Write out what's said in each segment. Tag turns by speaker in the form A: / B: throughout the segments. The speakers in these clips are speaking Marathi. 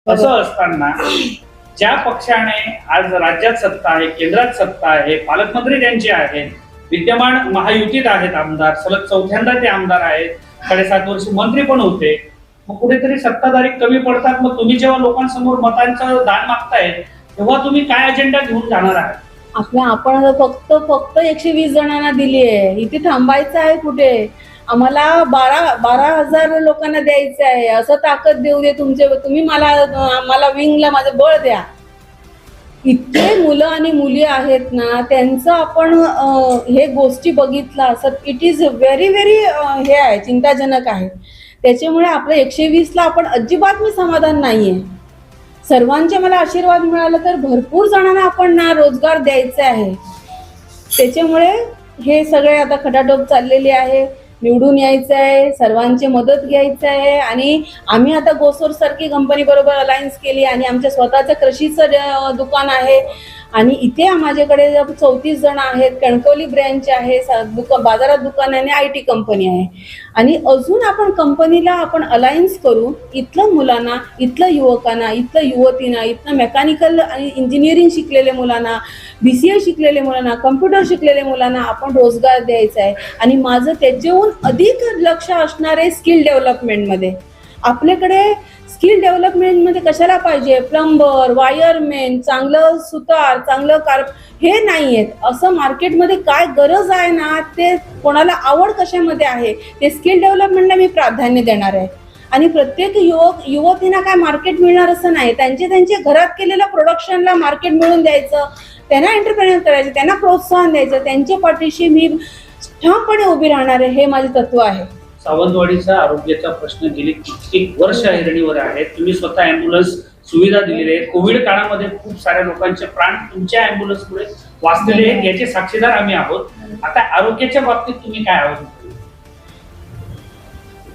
A: असं असताना ज्या पक्षाने आज राज्यात सत्ता आहे, केंद्रात सत्ता आहे, पालकमंत्री त्यांचे आहेत, विद्यमान महायुतीत आहेत आमदार, सलग चौथ्यांदा ते आमदार आहेत, 7.5 वर्ष मंत्री पण होते, मग कुठेतरी सत्ताधारी कमी पडतात. मग तुम्ही जेव्हा लोकांसमोर मतांचं दान मागताय तेव्हा तुम्ही काय अजेंडा घेऊन जाणार आहात?
B: आपण फक्त 120 जणांना दिली आहे, इथे थांबायचं आहे कुठे? आम्हाला 12,000 लोकांना द्यायचं आहे. असं ताकद देऊ दे तुम्ही मला विंगला माझं बळ द्या. इतके मुलं आणि मुली आहेत ना, त्यांचं आपण हे गोष्टी बघितला असं इट इज व्हेरी व्हेरी हे आहे, चिंताजनक आहे. त्याच्यामुळे आपलं 120ला आपण अजिबात मी समाधान नाहीये. सर्वांचे मला आशीर्वाद मिळाला तर भरपूर जणांना आपण ना रोजगार द्यायचा आहे. त्याच्यामुळे हे सगळे आता खटाटोप चाललेली आहे. निवडून यायचं आहे, सर्वांची मदत घ्यायचं आहे. आणि आम्ही आता गोसोर सारखी कंपनी बरोबर अलायन्स केली आणि आमच्या स्वतःचं कृषीचं दुकान आहे. आणि इथे माझ्याकडे 34 जण आहेत. कणकवली ब्रँच आहे, बाजारात दुकान आहे आणि IT कंपनी आहे. आणि अजून आपण कंपनीला आपण अलायन्स करू, इथलं मुलांना, इथलं युवकांना, इथलं युवतींना, इथलं मेकॅनिकल आणि इंजिनिअरिंग शिकलेल्या मुलांना, BCA शिकलेल्या मुलांना, कम्प्युटर शिकलेल्या मुलांना आपण रोजगार द्यायचा आहे. आणि माझं त्याच्याहून अधिक लक्ष असणार आहे स्किल डेव्हलपमेंटमध्ये. आपल्याकडे स्किल डेव्हलपमेंटमध्ये कशाला पाहिजे? प्लंबर, वायरमॅन, चांगलं सुतार, चांगलं हे नाही आहेत. असं मार्केटमध्ये काय गरज आहे ना, ते कोणाला आवड कशामध्ये आहे ते स्किल डेव्हलपमेंटला मी प्राधान्य देणार आहे. आणि प्रत्येक युवतींना काय मार्केट मिळणार असं नाही. त्यांच्या घरात केलेल्या प्रोडक्शनला मार्केट मिळून द्यायचं, त्यांना एंटरप्रेन्योर करायचं, त्यांना प्रोत्साहन द्यायचं. त्यांच्या पाठीशी मी ठामपणे उभी राहणार आहे, हे माझे तत्व आहे.
A: सावंतवाडीचा आरोग्याचा प्रश्न गेली कित्येक वर्ष ऐरणीवर आहे. तुम्ही स्वतः अँब्युलन्स सुविधा दिलेली आहे. कोविड काळामध्ये खूप साऱ्या लोकांचे प्राण तुमच्या अँब्युलन्समुळे वाचलेले आहेत, याचे साक्षीदार आम्ही आहोत. आता आरोग्याच्या बाबतीत तुम्ही काय आहोत?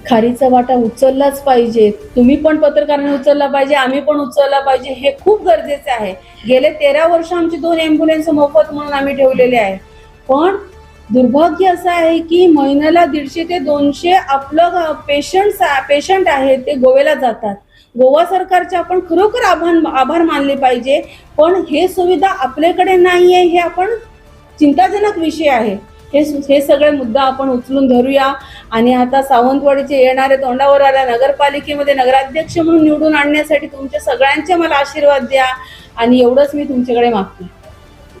B: खारीचा वाटा उचललाच पाहिजे. तुम्ही पण पत्रकारांनी उचलला पाहिजे, आम्ही पण उचलला पाहिजे. हे खूप गरजेचे आहे. गेले 13 वर्ष आमची 2 ॲम्ब्युलन्स मोफत म्हणून आम्ही ठेवलेले आहे. पण दुर्भाग्य असं आहे की महिन्याला 150 ते 200 आपलं पेशंट आहे ते गोव्याला जातात. गोवा सरकारचे आपण खरोखर आभार मानले पाहिजे. पण हे सुविधा आपल्याकडे नाही आहे, हे आपण चिंताजनक विषय आहे. हे सगळे मुद्दा आपण उचलून धरूया. आणि आता सावंतवाडीचे येणारे तोंडावर आल्या नगरपालिकेमध्ये नगराध्यक्ष म्हणून निवडून आणण्यासाठी तुमच्या सगळ्यांचे मला आशीर्वाद द्या. आणि एवढंच मी तुमच्याकडे मागते.